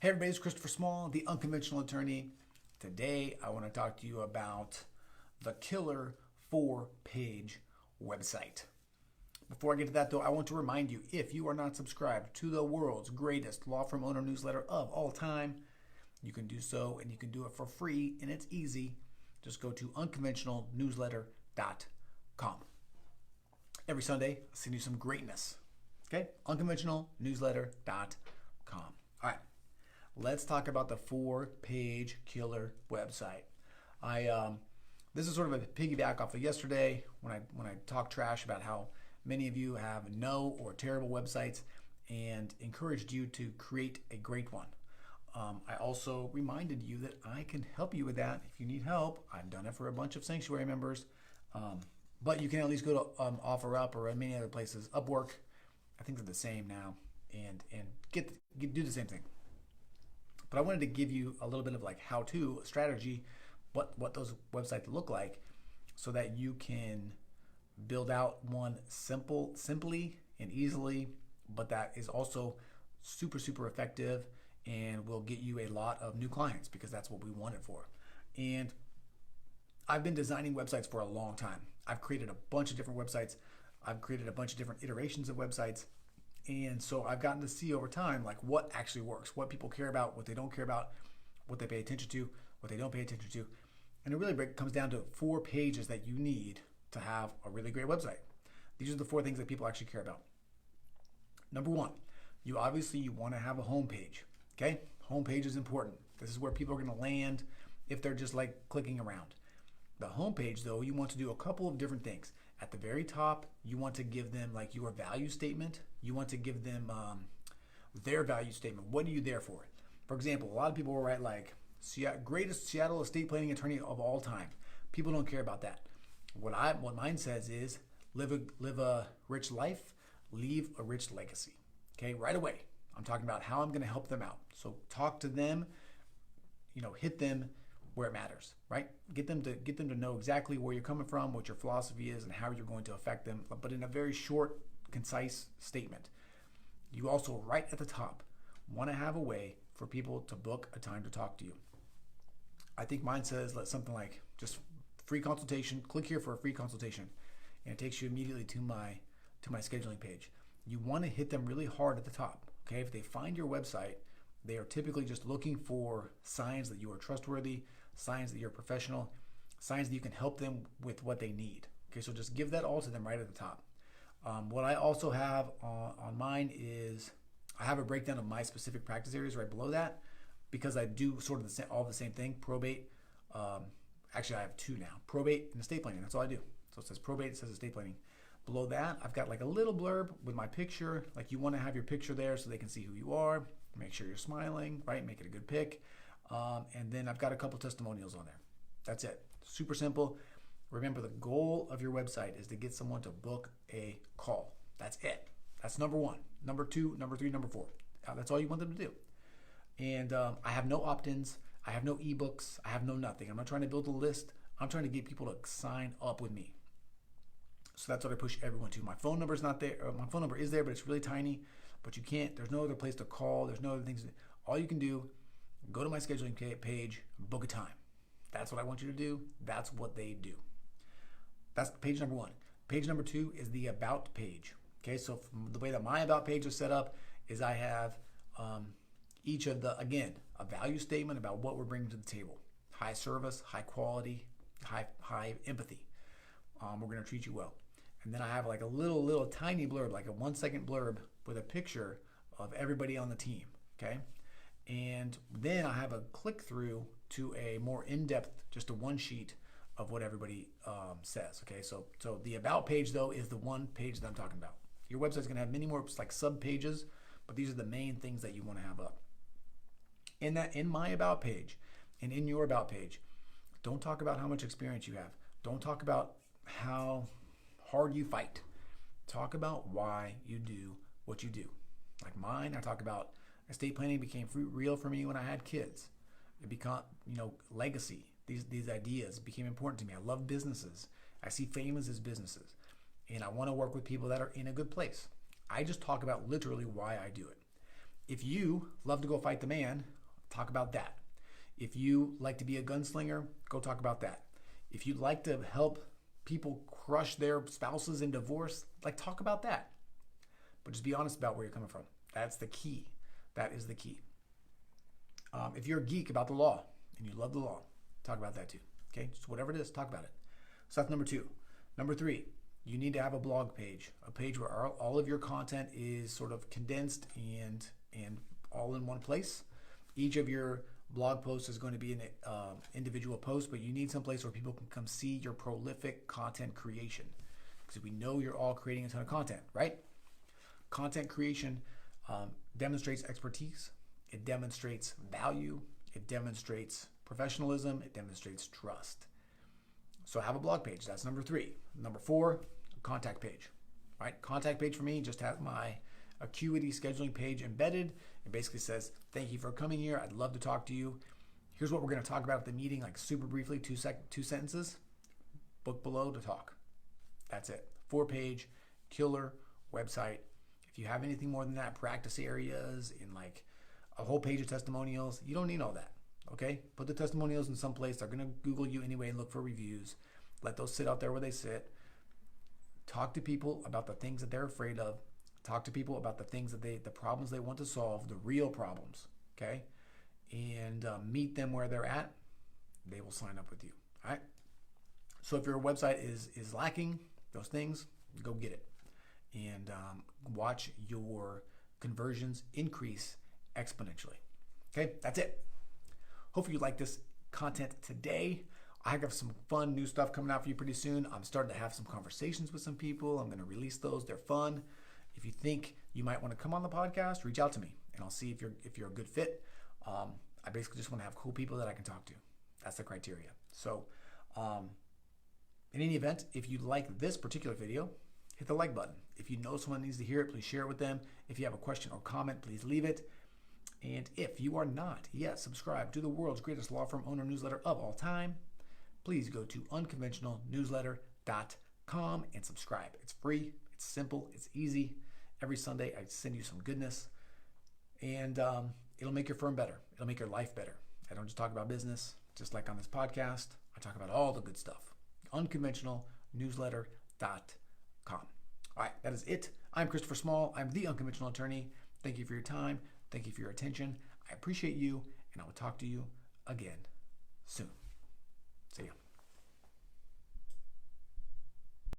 Hey everybody, it's Christopher Small, the Unconventional Attorney. Today I want to talk to you about the killer 4-page website. Before I get to that though, I want to remind you, if you are not subscribed to the world's greatest law firm owner newsletter of all time, you can do so and you can do it for free and it's easy. Just go to unconventionalnewsletter.com. Every Sunday, I send you some greatness. Okay? Unconventionalnewsletter.com. All right. Let's talk about the 4-page killer website. This is sort of a piggyback off of yesterday when I talked trash about how many of you have no or terrible websites and encouraged you to create a great one. I also reminded you that I can help you with that if you need help. I've done it for a bunch of Sanctuary members, but you can at least go to OfferUp or many other places. Upwork, I think they're the same now, and do the same thing. But I wanted to give you a little bit of like how-to strategy, what those websites look like, so that you can build out one simply and easily, but that is also super effective and will get you a lot of new clients because that's what we want it for. And I've been designing websites for a long time. I've created a bunch of different websites. I've created a bunch of different iterations of websites. And so I've gotten to see over time like what actually works, what people care about, what they don't care about, what they pay attention to, what they don't pay attention to. And it really comes down to 4 pages that you need to have a really great website. These are the 4 things that people actually care about. Number 1, you obviously want to have a home page. Okay? Home page is important. This is where people are going to land if they're just like clicking around. The home page though, you want to do a couple of different things. At the very top, you want to give them like your value statement. You want to give them their value statement. What are you there for? For example, a lot of people will write like greatest Seattle estate planning attorney of all time. People don't care about that. What mine says is live a rich life, leave a rich legacy. Okay, right away. I'm talking about how I'm going to help them out. So talk to them, hit them where it matters, right? Get them to know exactly where you're coming from, what your philosophy is, and how you're going to affect them, but in a very short, concise statement. You also, right at the top, want to have a way for people to book a time to talk to you. I think mine says something like just free consultation. Click here for a free consultation, and it takes you immediately to my scheduling page. You want to hit them really hard at the top. Okay, if they find your website, they are typically just looking for signs that you are trustworthy, signs that you're professional, signs that you can help them with what they need. Okay, so just give that all to them right at the top. What I also have on mine is I have a breakdown of my specific practice areas right below that because I do sort of all the same thing. Probate, actually I have 2 now. Probate and estate planning, that's all I do. So it says probate, it says estate planning. Below that, I've got like a little blurb with my picture. Like you want to have your picture there so they can see who you are. Make sure you're smiling, right? Make it a good pic. And then I've got a couple testimonials on there. That's it. Super simple. Remember, the goal of your website is to get someone to book a call. That's it. That's number 1. Number 2, number 3, number 4. That's all you want them to do. And I have no opt-ins. I have no ebooks. I have no nothing. I'm not trying to build a list. I'm trying to get people to sign up with me. So that's what I push everyone to. My phone number is not there. My phone number is there, but it's really tiny. But you can't. There's no other place to call. There's no other things. All you can do, go to my scheduling page, book a time. That's what I want you to do. That's what they do. That's page number 1. Page number 2 is the about page. Okay, so the way that my about page is set up is I have each of the, again, a value statement about what we're bringing to the table. High service, high quality, high empathy. We're going to treat you well. And then I have like a little tiny blurb, like a 1-second blurb with a picture of everybody on the team. Okay. And then I have a click through to a more in-depth, just a 1 sheet of what everybody says. Okay. So the about page though is the 1 page that I'm talking about. Your website's going to have many more like sub pages, but these are the main things that you want to have up. In my about page and in your about page, don't talk about how much experience you have. Don't talk about how hard you fight. Talk about why you do what you do. Like mine, I talk about estate planning became real for me when I had kids. It became, legacy. These ideas became important to me. I love businesses. I see families as businesses. And I want to work with people that are in a good place. I just talk about literally why I do it. If you love to go fight the man, talk about that. If you like to be a gunslinger, go talk about that. If you'd like to help people crush their spouses in divorce, like talk about that. But just be honest about where you're coming from. That's the key. That is the key. If you're a geek about the law and you love the law, talk about that too. Okay, just whatever it is, talk about it. So that's number 2. Number 3, you need to have a blog page, a page where all of your content is sort of condensed and all in one place. Each of your blog posts is going to be an individual post, but you need some place where people can come see your prolific content creation. Because we know you're all creating a ton of content, right? Content creation demonstrates expertise. It demonstrates value. It demonstrates professionalism. It demonstrates trust. So have a blog page. That's number 3. Number 4, contact page. Right? Contact page for me just has my Acuity scheduling page embedded. It basically says, thank you for coming here. I'd love to talk to you. Here's what we're going to talk about at the meeting, like super briefly, 2 sentences. Book below to talk. That's it. 4-page, killer website. If you have anything more than that, practice areas in like a whole page of testimonials, you don't need all that. Okay? Put the testimonials in some place. They're going to Google you anyway and look for reviews. Let those sit out there where they sit. Talk to people about the things that they're afraid of. Talk to people about the things that the problems they want to solve, the real problems. Okay? And meet them where they're at. They will sign up with you. All right? So if your website is lacking those things, go get it. And watch your conversions increase exponentially. Okay? That's it. Hopefully you like this content today. I have some fun new stuff coming out for you pretty soon. I'm starting to have some conversations with some people. I'm going to release those. They're fun. If you think you might want to come on the podcast, reach out to me and I'll see if you're a good fit. I basically just want to have cool people that I can talk to. That's the criteria. So in any event, if you like this particular video, hit the like button. If you know someone needs to hear it, please share it with them. If you have a question or comment, please leave it. And if you are not yet subscribed to the world's greatest law firm owner newsletter of all time, please go to unconventionalnewsletter.com and subscribe. It's free, it's simple, it's easy. Every Sunday I send you some goodness and it'll make your firm better. It'll make your life better. I don't just talk about business, just like on this podcast. I talk about all the good stuff. Unconventionalnewsletter.com. All right, that is it. I'm Christopher Small. I'm the Unconventional Attorney. Thank you for your time. Thank you for your attention. I appreciate you, and I will talk to you again soon.